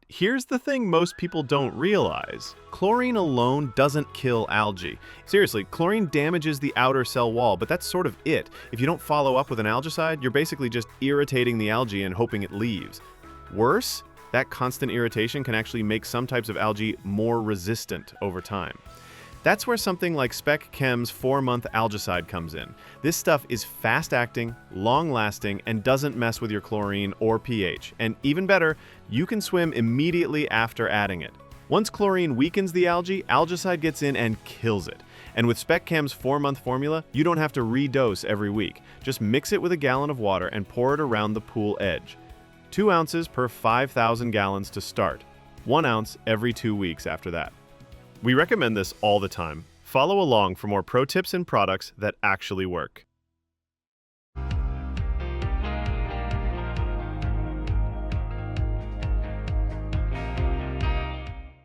Here's the thing most people don't realize. Chlorine alone doesn't kill algae. Seriously, chlorine damages the outer cell wall, but that's sort of it. If you don't follow up with an algaecide, you're basically just irritating the algae and hoping it leaves. Worse, that constant irritation can actually make some types of algae more resistant over time. That's where something like Spec Chem's 4-month algaecide comes in. This stuff is fast-acting, long-lasting, and doesn't mess with your chlorine or pH. And even better, you can swim immediately after adding it. Once chlorine weakens the algae, algaecide gets in and kills it. And with Spec Chem's 4-month formula, you don't have to redose every week. Just mix it with a gallon of water and pour it around the pool edge. 2 ounces per 5,000 gallons to start. 1 ounce every 2 weeks after that. We recommend this all the time. Follow along for more pro tips and products that actually work.